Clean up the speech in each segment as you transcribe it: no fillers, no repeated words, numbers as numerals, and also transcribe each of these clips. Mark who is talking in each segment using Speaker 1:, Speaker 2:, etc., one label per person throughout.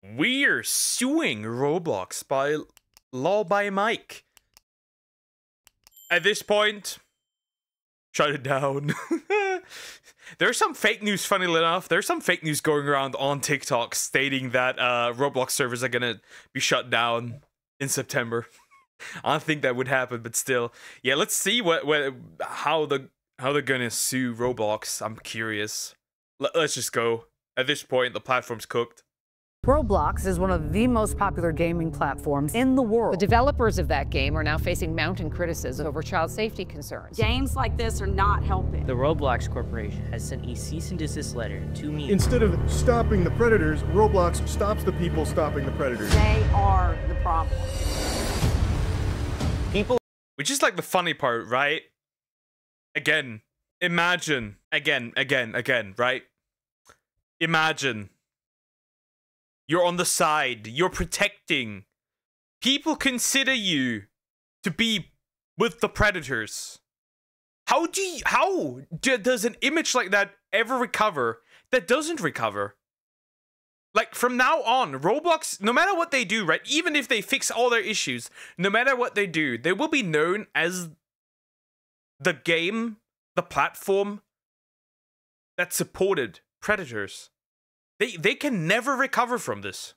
Speaker 1: We're suing Roblox by law by Mike. At this point, shut it down. There's some fake news, funnily enough. There's some fake news going around on TikTok stating that Roblox servers are gonna be shut down in September. I don't think that would happen, but still. Yeah, let's see how they're gonna sue Roblox. I'm curious. Let's just go. At this point, the platform's cooked.
Speaker 2: Roblox is one of the most popular gaming platforms in the world.
Speaker 3: The developers of that game are now facing mounting criticism over child safety concerns.
Speaker 4: Games like this are not helping.
Speaker 5: The Roblox Corporation has sent a cease and desist letter to me.
Speaker 6: Instead of stopping the predators, Roblox stops the people stopping the predators.
Speaker 4: They are the problem.
Speaker 1: Which is like the funny part, right? Again, imagine. Again, right? Imagine. You're on the side. You're protecting. People consider you to be with the predators. How does an image like that ever recover? That doesn't recover. Like, from now on, Roblox, no matter what they do, right? Even if they fix all their issues, no matter what they do, they will be known as the game, the platform that supported predators. They can never recover from this.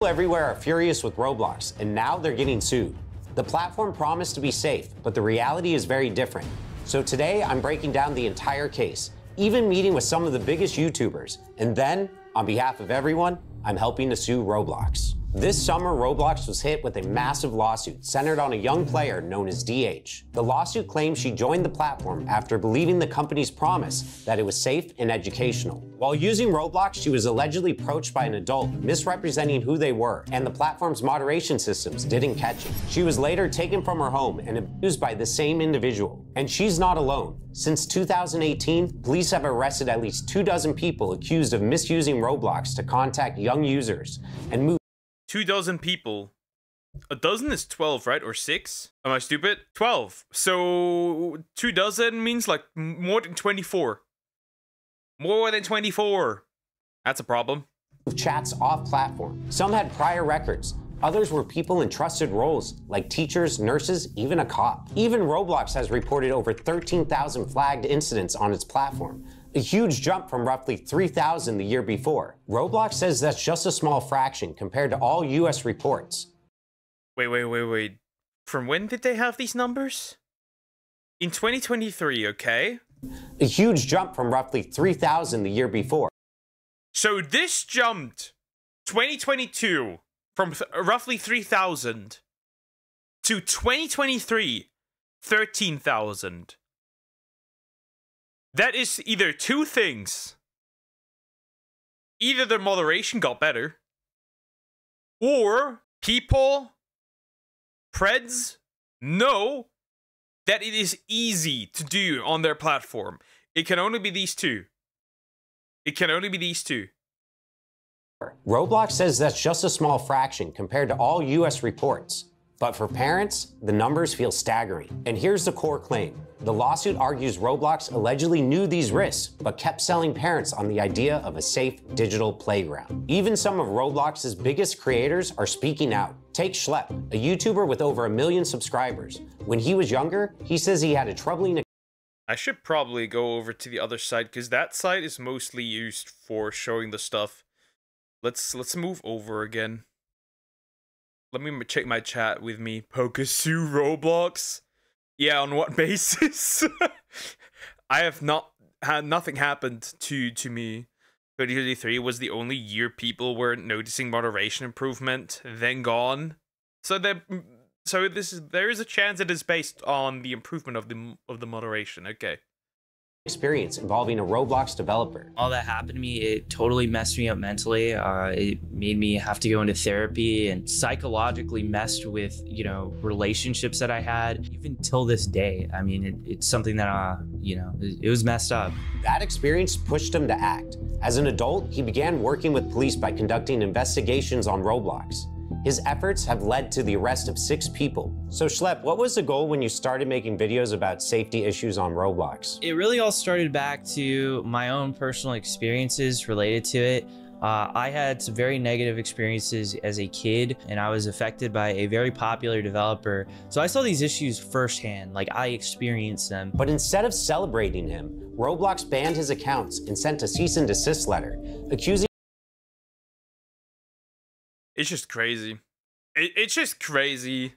Speaker 7: People everywhere are furious with Roblox, and now they're getting sued. The platform promised to be safe, but the reality is very different. So today, I'm breaking down the entire case, even meeting with some of the biggest YouTubers. And then, on behalf of everyone, I'm helping to sue Roblox. This summer, Roblox was hit with a massive lawsuit centered on a young player known as DH. The lawsuit claims she joined the platform after believing the company's promise that it was safe and educational. While using Roblox, she was allegedly approached by an adult misrepresenting who they were, and the platform's moderation systems didn't catch it. She was later taken from her home and abused by the same individual. And she's not alone. Since 2018, police have arrested at least 24 people accused of misusing Roblox to contact young users and move
Speaker 1: 24 people. A dozen is 12, right? Or 6? Am I stupid? 12. So 24 means like more than 24. More than 24. That's a problem.
Speaker 7: chats off platform. Some had prior records. Others were people in trusted roles, like teachers, nurses, even a cop. Even Roblox has reported over 13,000 flagged incidents on its platform, a huge jump from roughly 3,000 the year before. Roblox says that's just a small fraction compared to all US reports.
Speaker 1: Wait. From when did they have these numbers? In 2023, okay?
Speaker 7: A huge jump from roughly 3,000 the year before.
Speaker 1: So this jumped 2022 from roughly 3,000 to 2023, 13,000. That is either two things. Either the moderation got better, or people, preds, know that it is easy to do on their platform. It can only be these two. It can only be these two.
Speaker 7: Roblox says that's just a small fraction compared to all US reports. But for parents, the numbers feel staggering. And here's the core claim. The lawsuit argues Roblox allegedly knew these risks, but kept selling parents on the idea of a safe digital playground. Even some of Roblox's biggest creators are speaking out. Take Schlepp, a YouTuber with over 1 million subscribers. When he was younger, he says he had a troubling.
Speaker 1: I should probably go over to the other side, because that side is mostly used for showing the stuff. Let's move over again. Let me check my chat with me. Pokesue Roblox? Yeah, on what basis? I have not had nothing happened to me. 2023 was the only year people weren't noticing moderation improvement, then gone. So there is a chance it is based on the improvement of the moderation. Okay.
Speaker 7: Experience involving a Roblox developer.
Speaker 5: All that happened to me, it totally messed me up mentally. It made me have to go into therapy and psychologically messed with, relationships that I had. Even till this day, I mean, it's something that, it was messed up.
Speaker 7: That experience pushed him to act. As an adult, he began working with police by conducting investigations on Roblox. His efforts have led to the arrest of 6 people. So Schlepp, what was the goal when you started making videos about safety issues on Roblox?
Speaker 5: It really all started back to my own personal experiences related to it. I had some very negative experiences as a kid, and I was affected by a very popular developer. So I saw these issues firsthand, like I experienced them.
Speaker 7: But instead of celebrating him, Roblox banned his accounts and sent a cease and desist letter, accusing.
Speaker 1: It's just crazy. It's just crazy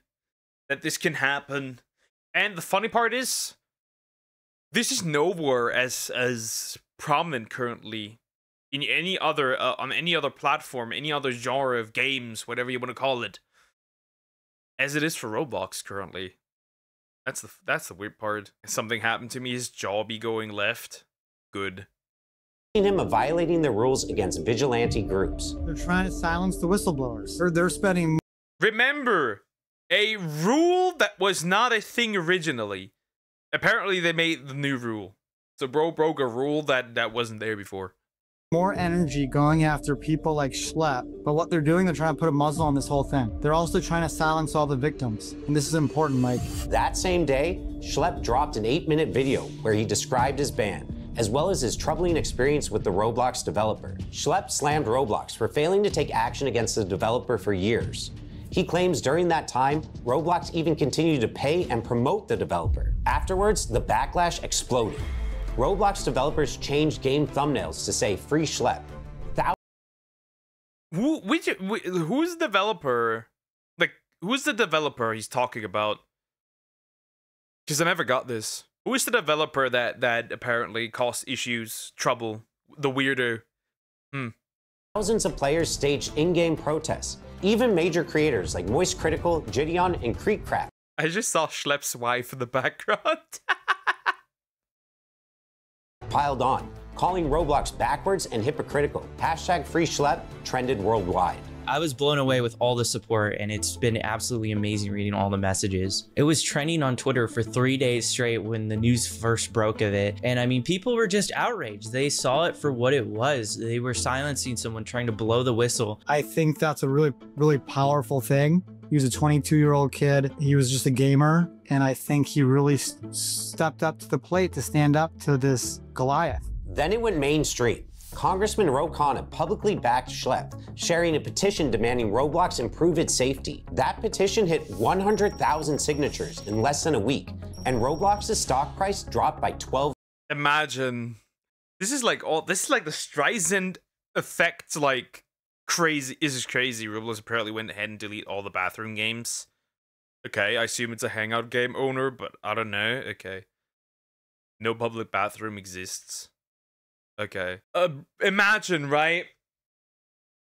Speaker 1: that this can happen. And the funny part is, this is nowhere as prominent currently in any other on any other platform, any other genre of games, whatever you want to call it, as it is for Roblox currently. That's the weird part. If something happened to me, his jaw be going left. Good.
Speaker 7: Him of violating the rules against vigilante groups.
Speaker 8: They're trying to silence the whistleblowers. They're spending.
Speaker 1: Remember, a rule that was not a thing originally. Apparently, they made the new rule. So bro broke a rule that wasn't there before.
Speaker 8: More energy going after people like Schlep, but what they're doing, they're trying to put a muzzle on this whole thing. They're also trying to silence all the victims. And this is important, Mike.
Speaker 7: That same day, Schlep dropped an 8-minute video where he described his ban, as well as his troubling experience with the Roblox developer. Schlep slammed Roblox for failing to take action against the developer for years. He claims during that time, Roblox even continued to pay and promote the developer. Afterwards, the backlash exploded. Roblox developers changed game thumbnails to say "Free Schlep."
Speaker 1: Who's the developer? Like, who's the developer he's talking about? Because I never got this. Who is the developer that apparently caused issues, trouble, the weirdo?
Speaker 7: Thousands of players staged in-game protests. Even major creators like Moist Critical, Gideon, and Creekcraft.
Speaker 1: I just saw Schlepp's wife in the background.
Speaker 7: Piled on, calling Roblox backwards and hypocritical. Hashtag Free Schlep trended worldwide.
Speaker 5: I was blown away with all the support, and it's been absolutely amazing reading all the messages. It was trending on Twitter for 3 days straight when the news first broke of it. And I mean, people were just outraged. They saw it for what it was. They were silencing someone trying to blow the whistle.
Speaker 8: I think that's a really, really powerful thing. He was a 22-year-old kid. He was just a gamer. And I think he really stepped up to the plate to stand up to this Goliath.
Speaker 7: Then it went mainstream. Congressman Ro Khanna publicly backed Schlep, sharing a petition demanding Roblox improve its safety. That petition hit 100,000 signatures in less than a week, and Roblox's stock price dropped by 12.
Speaker 1: Imagine. This is like the Streisand effect, like crazy. This is crazy. Roblox apparently went ahead and deleted all the bathroom games. Okay, I assume it's a hangout game owner, but I don't know. Okay. No public bathroom exists. Okay. Imagine, right?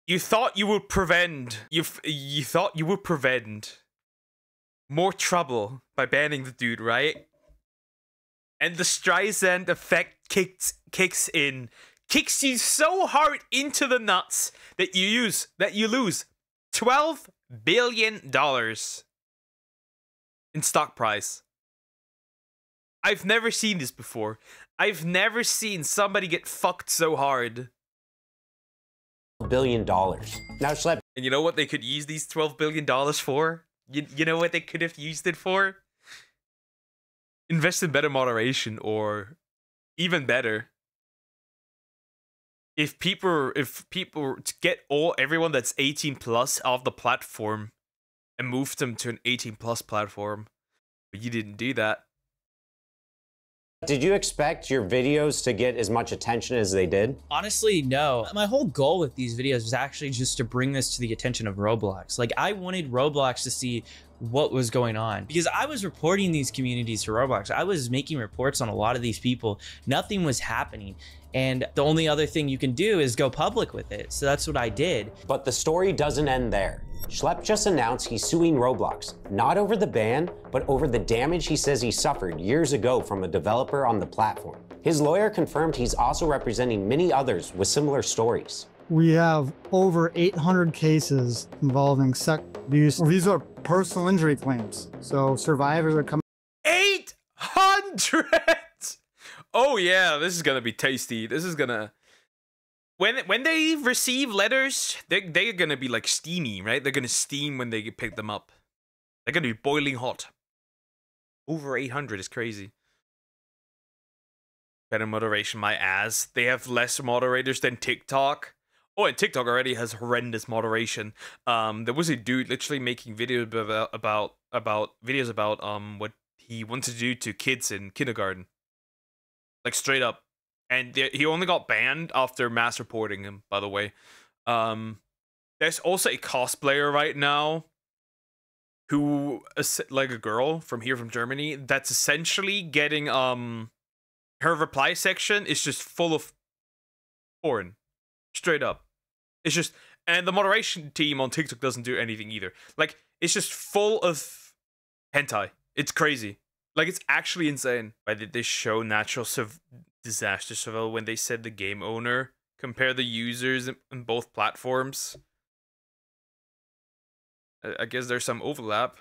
Speaker 1: You thought you would prevent you thought you would prevent more trouble by banning the dude, right? And the Streisand effect kicks in, kicks you so hard into the nuts that you lose $12 billion in stock price. I've never seen this before. I've never seen somebody get fucked so hard.
Speaker 7: $1 billion. Now Schlep.
Speaker 1: And you know what they could use these $12 billion for? You know what they could have used it for? Invest in better moderation, or even better, if people to get everyone that's 18 plus off the platform and move them to an 18 plus platform. But you didn't do that.
Speaker 7: Did you expect your videos to get as much attention as they did?
Speaker 5: Honestly, no. My whole goal with these videos was actually just to bring this to the attention of Roblox. Like, I wanted Roblox to see what was going on, because I was reporting these communities to Roblox. I was making reports on a lot of these people. Nothing was happening. And the only other thing you can do is go public with it. So that's what I did.
Speaker 7: But the story doesn't end there. Schlep just announced he's suing Roblox, not over the ban, but over the damage he says he suffered years ago from a developer on the platform. His lawyer confirmed he's also representing many others with similar stories.
Speaker 8: We have over 800 cases involving sex abuse. These are personal injury claims. So survivors are coming.
Speaker 1: 800! Oh yeah, this is gonna be tasty. This is gonna... When they receive letters, they're gonna be like steamy, right? They're gonna steam when they pick them up. They're gonna be boiling hot. Over 800 is crazy. Better moderation, my ass. They have less moderators than TikTok. Oh, and TikTok already has horrendous moderation. There was a dude literally making videos about what he wanted to do to kids in kindergarten, like straight up, and he only got banned after mass reporting him. By the way, there's also a cosplayer right now who like a girl from Germany that's essentially getting her reply section is just full of porn. Straight up. It's just, and the moderation team on TikTok doesn't do anything either. Like, it's just full of hentai. It's crazy. Like, it's actually insane. Why did they show natural disaster survival when they said the game owner compare the users in both platforms? I guess there's some overlap.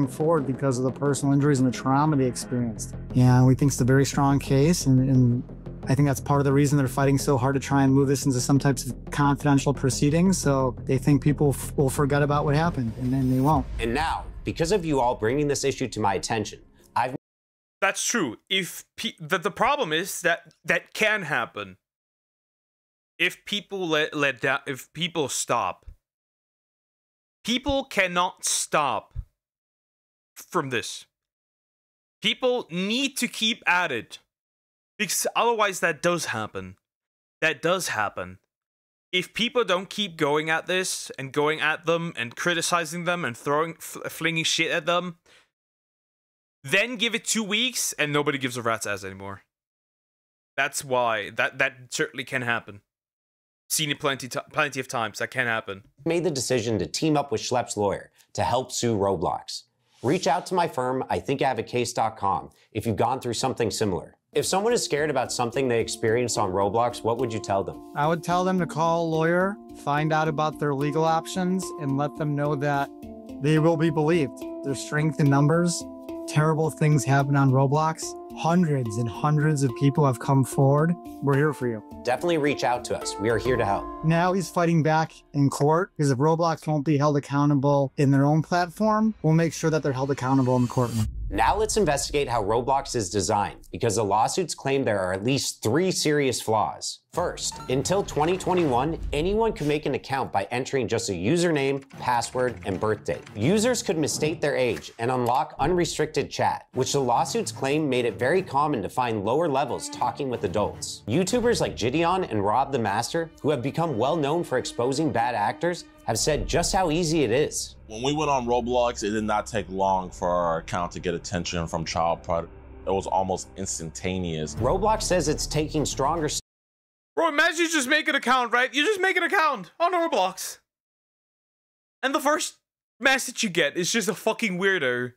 Speaker 8: Forward because of the personal injuries and the trauma they experienced. Yeah, we think it's a very strong case, and I think that's part of the reason they're fighting so hard to try and move this into some types of confidential proceedings, so they think people will forget about what happened, and then they won't.
Speaker 7: And now, because of you all bringing this issue to my attention,
Speaker 1: That's true. If the problem is that can happen. If people let down, if people stop. People cannot stop from this. People need to keep at it. Because otherwise that does happen. That does happen. If people don't keep going at this and going at them and criticizing them and flinging shit at them, then give it 2 weeks and nobody gives a rat's ass anymore. That's why. That certainly can happen. Seen it plenty of times. That can happen.
Speaker 7: Made the decision to team up with Schlepp's lawyer to help sue Roblox. Reach out to my firm, IThinkIHaveACase.com, if you've gone through something similar. If someone is scared about something they experienced on Roblox, what would you tell them?
Speaker 8: I would tell them to call a lawyer, find out about their legal options, and let them know that they will be believed. There's strength in numbers. Terrible things happen on Roblox. Hundreds and hundreds of people have come forward. We're here for you.
Speaker 7: Definitely reach out to us. We are here to help.
Speaker 8: Now he's fighting back in court because if Roblox won't be held accountable in their own platform, we'll make sure that they're held accountable in the courtroom.
Speaker 7: Now let's investigate how Roblox is designed, because the lawsuits claim there are at least 3 serious flaws. First, until 2021, anyone could make an account by entering just a username, password, and birthday. Users could misstate their age and unlock unrestricted chat, which the lawsuits claim made it very common to find lower levels talking with adults. YouTubers like Gideon and Rob the Master, who have become well known for exposing bad actors, have said just how easy it is.
Speaker 9: When we went on Roblox, it did not take long for our account to get attention from child predators. It was almost instantaneous.
Speaker 7: Roblox says it's taking stronger steps.
Speaker 1: Bro, imagine you just make an account, right? You just make an account on Roblox. And the first message you get is just a fucking weirdo.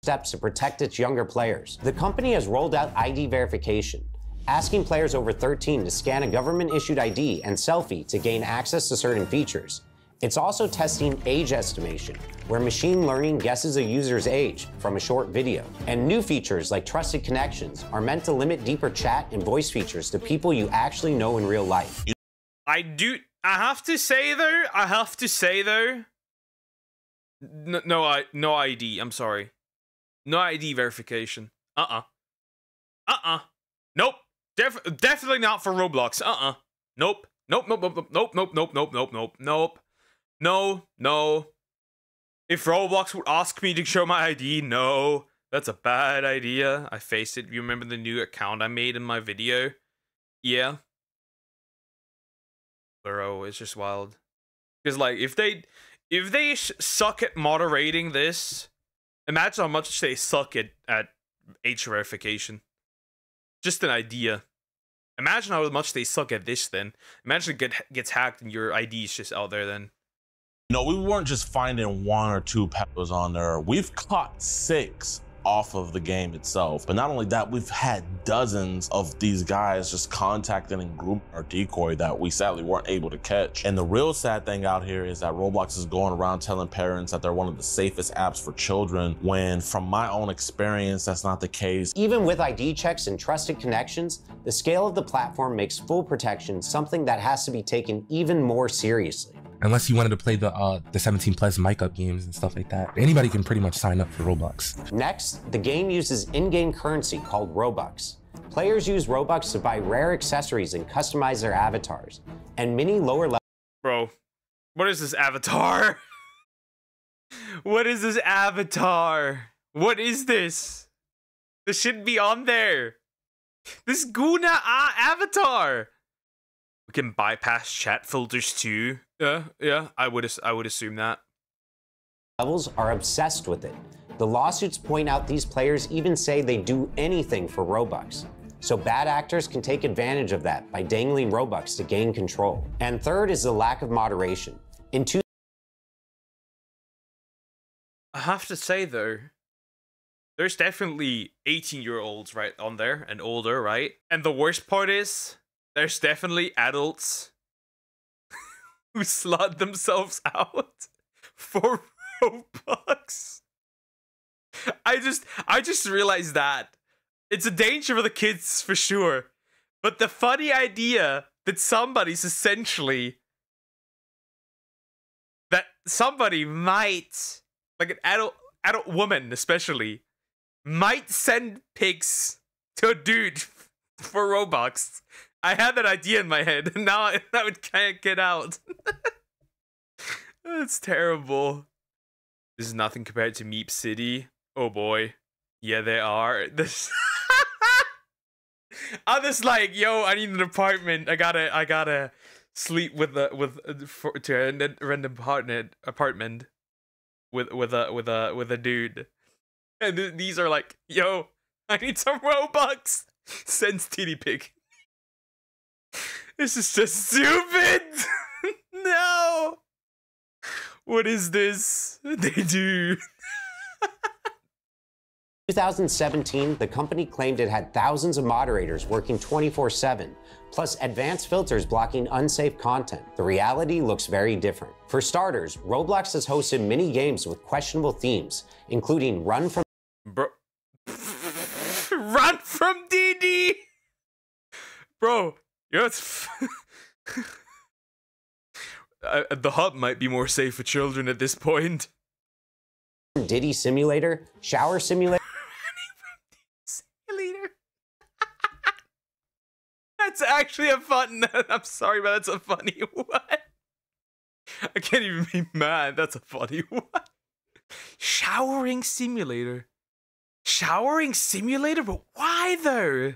Speaker 7: Steps to protect its younger players. The company has rolled out ID verification, asking players over 13 to scan a government-issued ID and selfie to gain access to certain features. It's also testing age estimation, where machine learning guesses a user's age from a short video. And new features like trusted connections are meant to limit deeper chat and voice features to people you actually know in real life.
Speaker 1: I have to say though, no ID, I'm sorry. No ID verification. Nope. Definitely not for Roblox. Nope. Nope. No. If Roblox would ask me to show my ID, no. That's a bad idea. I faced it. You remember the new account I made in my video? Yeah. Bro, it's just wild. Because, like, if they suck at moderating this, imagine how much they suck at age verification. Just an idea. Imagine how much they suck at this then. Imagine it gets hacked and your ID is just out there then.
Speaker 9: No, we weren't just finding 1 or 2 peppers on there. We've caught 6 off of the game itself. But not only that, we've had dozens of these guys just contacting and grooming our decoy that we sadly weren't able to catch. And the real sad thing out here is that Roblox is going around telling parents that they're one of the safest apps for children, when from my own experience, that's not the case.
Speaker 7: Even with ID checks and trusted connections, the scale of the platform makes full protection something that has to be taken even more seriously.
Speaker 10: Unless you wanted to play the 17+ mic up games and stuff like that. Anybody can pretty much sign up for Roblox.
Speaker 7: Next, the game uses in-game currency called Robux. Players use Robux to buy rare accessories and customize their avatars. And many lower level...
Speaker 1: Bro, what is this avatar? What is this avatar? What is this? This shouldn't be on there. This Guna avatar. We can bypass chat filters too. Yeah, I would assume that.
Speaker 7: Levels are obsessed with it. The lawsuits point out these players even say they do anything for Robux. So bad actors can take advantage of that by dangling Robux to gain control. And third is the lack of moderation.
Speaker 1: I have to say though, there's definitely 18-year-olds right on there and older, right? And the worst part is, there's definitely adults who slot themselves out for Robux. I just realized that. It's a danger for the kids for sure. But the funny idea that somebody's essentially... that somebody might... like an adult woman especially, might send pics to a dude for Robux. I had that idea in my head, and now it can't get out. That's terrible. This is nothing compared to Meep City. Oh boy. Yeah, they are. This I'm just like, yo, I need an apartment. I gotta sleep to rent an apartment with a dude. And these are like, yo, I need some Robux. Sends titty pic. This is just stupid. No. What is this? They do.
Speaker 7: 2017, the company claimed it had thousands of moderators working 24/7, plus advanced filters blocking unsafe content. The reality looks very different. For starters, Roblox has hosted many games with questionable themes, including Run from...
Speaker 1: Bro. Run from DD! Bro, you know it's... the hub might be more safe for children at this point.
Speaker 7: Diddy Simulator, Shower Simulator...
Speaker 1: That's actually a fun... I'm sorry, but that's a funny one. I can't even be mad. That's a funny one. Showering Simulator. Showering Simulator? But why though?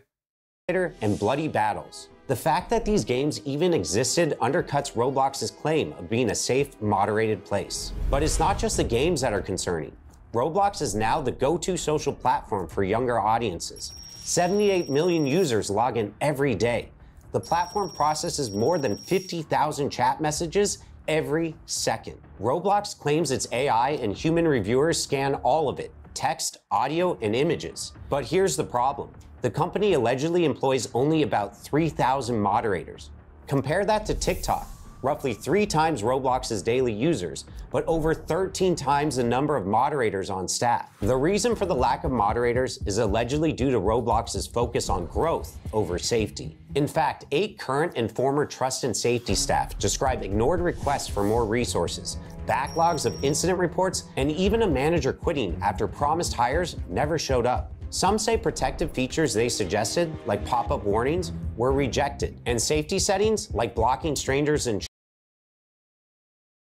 Speaker 7: And Bloody Battles. The fact that these games even existed undercuts Roblox's claim of being a safe, moderated place. But it's not just the games that are concerning. Roblox is now the go-to social platform for younger audiences. 78 million users log in every day. The platform processes more than 50,000 chat messages every second. Roblox claims its AI and human reviewers scan all of it, text, audio, and images. But here's the problem. The company allegedly employs only about 3,000 moderators. Compare that to TikTok, roughly 3 times Roblox's daily users, but over 13 times the number of moderators on staff. The reason for the lack of moderators is allegedly due to Roblox's focus on growth over safety. In fact, 8 current and former trust and safety staff describe ignored requests for more resources, backlogs of incident reports, and even a manager quitting after promised hires never showed up. Some say protective features they suggested, like pop-up warnings, were rejected, and safety settings, like blocking strangers in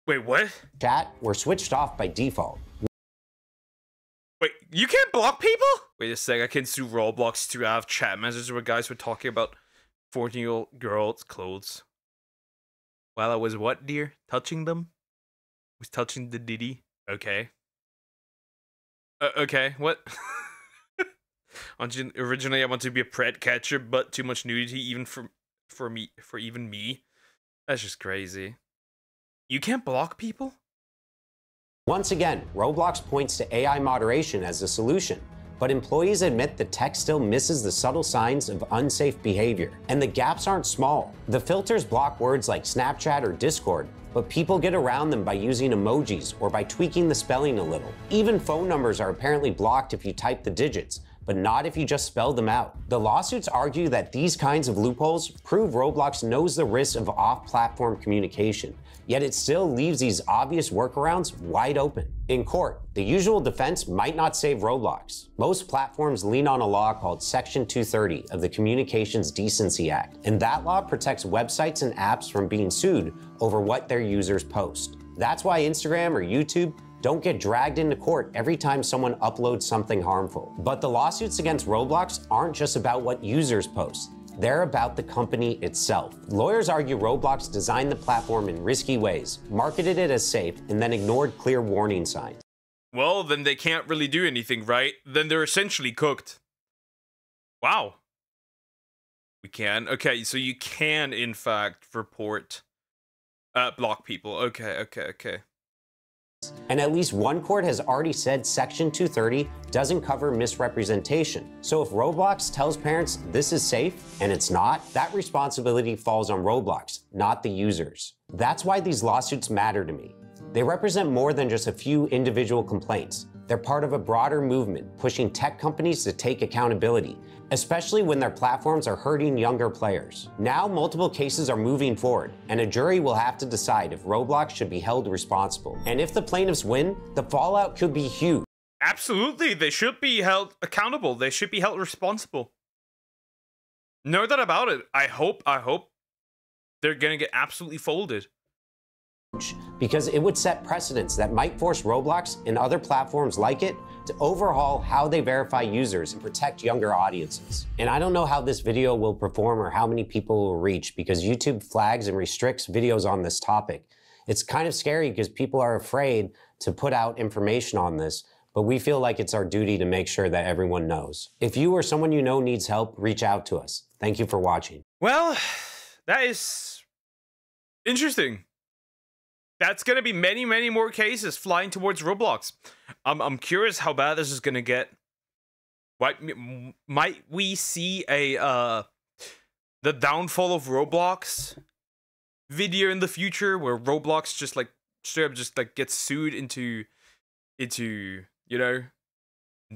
Speaker 1: Wait, what?
Speaker 7: chat, were switched off by default.
Speaker 1: Wait, you can't block people? Wait a sec, I can sue Roblox to have chat messages where guys were talking about 14-year-old girls' clothes. While I was what, dear? Touching them? Was touching the Diddy? Okay. Okay, what? Originally, I wanted to be a pret catcher, but too much nudity, even for even me. That's just crazy. You can't block people?
Speaker 7: Once again, Roblox points to AI moderation as the solution, but employees admit the tech still misses the subtle signs of unsafe behavior. And the gaps aren't small. The filters block words like Snapchat or Discord, but people get around them by using emojis or by tweaking the spelling a little. Even phone numbers are apparently blocked if you type the digits, but not if you just spell them out. The lawsuits argue that these kinds of loopholes prove Roblox knows the risks of off-platform communication, yet it still leaves these obvious workarounds wide open. In court, the usual defense might not save Roblox. Most platforms lean on a law called Section 230 of the Communications Decency Act, and that law protects websites and apps from being sued over what their users post. That's why Instagram or YouTube don't get dragged into court every time someone uploads something harmful. But the lawsuits against Roblox aren't just about what users post. They're about the company itself. Lawyers argue Roblox designed the platform in risky ways, marketed it as safe, and then ignored clear warning signs.
Speaker 1: Well, then they can't really do anything, right? Then they're essentially cooked. Wow. We can. Okay, so you can, in fact, report, block people. Okay.
Speaker 7: And at least one court has already said Section 230 doesn't cover misrepresentation. So if Roblox tells parents this is safe and it's not, that responsibility falls on Roblox, not the users. That's why these lawsuits matter to me. They represent more than just a few individual complaints. They're part of a broader movement pushing tech companies to take accountability, especially when their platforms are hurting younger players. Now multiple cases are moving forward, and a jury will have to decide if Roblox should be held responsible. And if the plaintiffs win, the fallout could be huge.
Speaker 1: Absolutely, they should be held accountable. They should be held responsible. No doubt about it. I hope they're gonna get absolutely folded.
Speaker 7: Because it would set precedents that might force Roblox and other platforms like it to overhaul how they verify users and protect younger audiences. And I don't know how this video will perform or how many people will reach because YouTube flags and restricts videos on this topic. It's kind of scary because people are afraid to put out information on this, but we feel like it's our duty to make sure that everyone knows. If you or someone you know needs help, reach out to us. Thank you for watching.
Speaker 1: Well, that is interesting. That's going to be many more cases flying towards Roblox. I'm curious how bad this is going to get. Might we see a the downfall of Roblox video in the future where Roblox just like straight up just like gets sued into you know,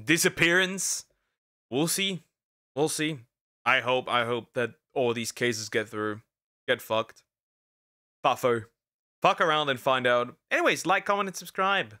Speaker 1: disappearance? We'll see. I hope that all these cases get fucked. Fuck around and find out. Anyways, like, comment, and subscribe.